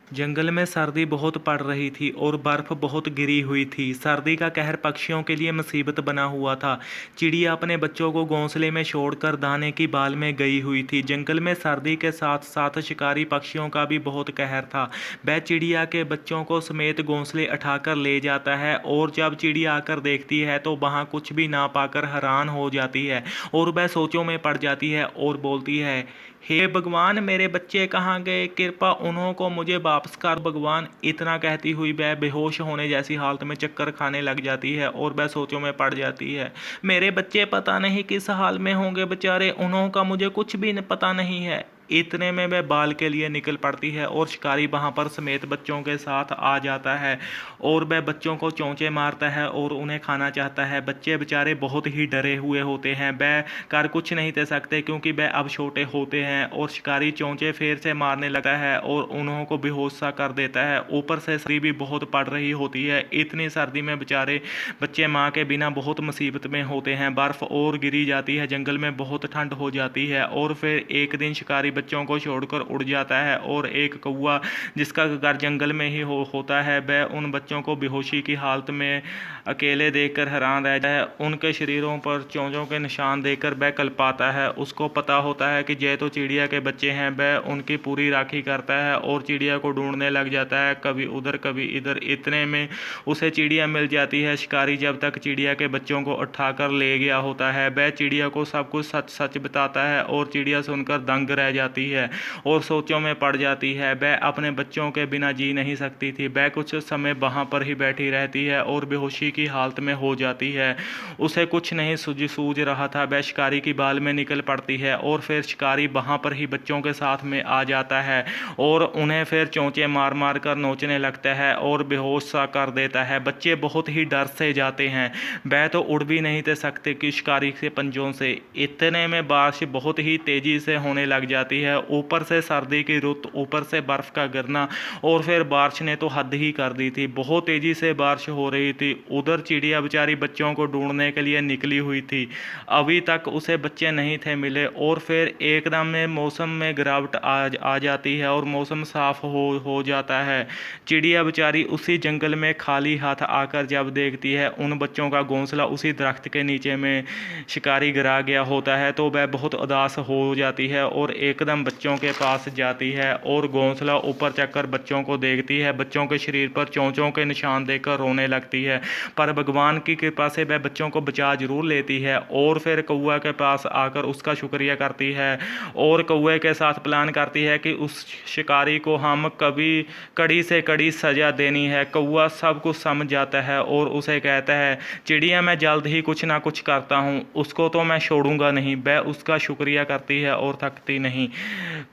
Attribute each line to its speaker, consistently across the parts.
Speaker 1: जंगल में सर्दी बहुत पड़ रही थी और बर्फ बहुत गिरी हुई थी। सर्दी का कहर पक्षियों के लिए मुसीबत बना हुआ था। चिड़िया अपने बच्चों को घोंसले में छोड़कर दाने की बाल में गई हुई थी। जंगल में सर्दी के साथ साथ शिकारी पक्षियों का भी बहुत कहर था। वह चिड़िया के बच्चों को समेत घोंसले उठाकर ले जाता है और जब चिड़िया आकर देखती है तो वहाँ कुछ भी ना पाकर हैरान हो जाती है और वह सोचों में पड़ जाती है और बोलती है, हे भगवान, मेरे बच्चे कहाँ गए? कृपा उन्हों को मुझे वापस कर भगवान। इतना कहती हुई वह बेहोश होने जैसी हालत में चक्कर खाने लग जाती है और वह सोचों में पड़ जाती है। मेरे बच्चे पता नहीं किस हाल में होंगे बेचारे, उन्हों का मुझे कुछ भी पता नहीं है। इतने में वह बाल के लिए निकल पड़ती है और शिकारी वहां पर समेत बच्चों के साथ आ जाता है और वह बच्चों को चोंचे मारता है और उन्हें खाना चाहता है। बच्चे बेचारे बहुत ही डरे हुए होते हैं, वह कर कुछ नहीं दे सकते क्योंकि वह अब छोटे होते हैं और शिकारी चोंचे फेर से मारने लगता है और उन्हों को बेहोश सा कर देता है। ऊपर से सर्दी भी बहुत पड़ रही होती है। इतनी सर्दी में बेचारे बच्चे माँ के बिना बहुत मुसीबत में होते हैं। बर्फ और गिरी जाती है, जंगल में बहुत ठंड हो जाती है और फिर एक दिन शिकारी बच्चों को छोड़कर उड़ जाता है और एक कौवा जिसका घर जंगल में ही होता है, वह उन बच्चों को बेहोशी की हालत में अकेले देखकर हैरान रह जाता है। उनके शरीरों पर चोंचों के निशान देखकर वह कलपाता है। उसको पता होता है कि ये तो चिड़िया के बच्चे हैं। वह उनकी पूरी राखी करता है और चिड़िया को ढूंढने लग जाता है, कभी उधर कभी इधर। इतने में उसे चिड़िया मिल जाती है। शिकारी जब तक चिड़िया के बच्चों को उठाकर ले गया होता है, वह चिड़िया को सब कुछ सच सच बताता है और चिड़िया सुनकर दंग रह जाती है और सोचों में पड़ जाती है। वह अपने बच्चों के बिना जी नहीं सकती थी। वह कुछ समय वहां पर ही बैठी रहती है और बेहोशी की हालत में हो जाती है। उसे कुछ नहीं सूझ रहा था। वह शिकारी की बाल में निकल पड़ती है और फिर शिकारी वहां पर ही बच्चों के साथ में आ जाता है और उन्हें फिर चोंचे मार मार कर नोचने लगता है और बेहोश सा कर देता है। बच्चे बहुत ही डर से जाते हैं। वह तो उड़ भी नहीं दे सकते कि शिकारी के पंजों से। इतने में बारिश बहुत ही तेजी से होने लग जाती है। ऊपर से सर्दी की रुत, ऊपर से बर्फ का गिरना और फिर बारिश ने तो हद ही कर दी थी। बहुत तेजी से बारिश हो रही थी। उधर चिड़िया बेचारी बच्चों को ढूंढने के लिए निकली हुई थी। अभी तक उसे बच्चे नहीं थे मिले और फिर एकदम में मौसम में गिरावट आ जाती है और मौसम साफ हो जाता है। चिड़िया बेचारी उसी जंगल में खाली हाथ आकर जब देखती है उन बच्चों का घोंसला उसी दरख्त के नीचे में शिकारी गिरा गया होता है, तो वह बहुत उदास हो जाती है और एकदम बच्चों के पास जाती है और घोंसला ऊपर चढ़कर बच्चों को देखती है। बच्चों के शरीर पर चोंचों के निशान देखकर रोने लगती है, पर भगवान की कृपा से वह बच्चों को बचा जरूर लेती है और फिर कौवा के पास आकर उसका शुक्रिया करती है और कौवे के साथ प्लान करती है कि उस शिकारी को हम कभी कड़ी से कड़ी सजा देनी है। कौवा सब कुछ समझ जाता है और उसे कहता है, चिड़िया, मैं जल्द ही कुछ ना कुछ करता हूँ, उसको तो मैं छोड़ूंगा नहीं। वह उसका शुक्रिया करती है और थकती नहीं।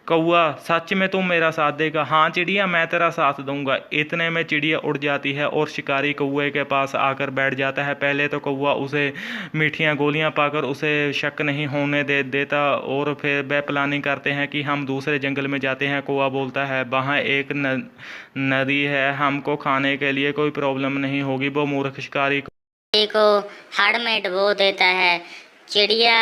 Speaker 1: कौवा, सच में तुम मेरा साथ देगा? हाँ चिड़िया, मैं तेरा साथ दूंगा। इतने में चिड़िया उड़ जाती है और शिकारी कौवे के पास आकर बैठ जाता है। पहले तो कौवा उसे मीठियाँ गोलियां पाकर उसे शक नहीं होने देता और फिर वह प्लानिंग करते हैं कि हम दूसरे जंगल में जाते हैं। कौवा बोलता है, वहाँ एक नदी है, हमको खाने के लिए कोई प्रॉब्लम नहीं होगी। वो मूर्ख शिकारी
Speaker 2: को हाड़ में डुबो देता है। चिड़िया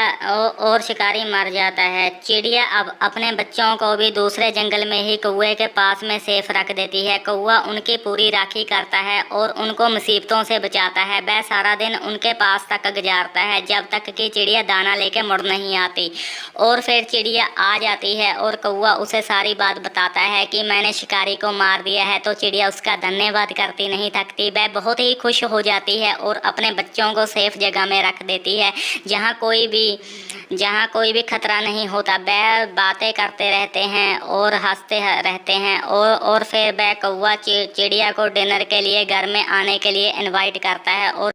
Speaker 2: और शिकारी मर जाता है। चिड़िया अब अपने बच्चों को भी दूसरे जंगल में ही कौवे के पास में सेफ रख देती है। कौवा उनकी पूरी राखी करता है और उनको मुसीबतों से बचाता है। वह सारा दिन उनके पास तक गुजारता है जब तक कि चिड़िया दाना लेके मुड़ नहीं आती और फिर चिड़िया आ जाती है और कौवा उसे सारी बात बताता है कि मैंने शिकारी को मार दिया है। तो चिड़िया उसका धन्यवाद करती नहीं थकती। वह बहुत ही खुश हो जाती है और अपने बच्चों को सेफ जगह में रख देती है जहाँ कोई भी खतरा नहीं होता। वह बातें करते रहते हैं और हंसते रहते हैं और फिर वह कौवा चिड़िया को डिनर के लिए घर में आने के लिए इनवाइट करता है और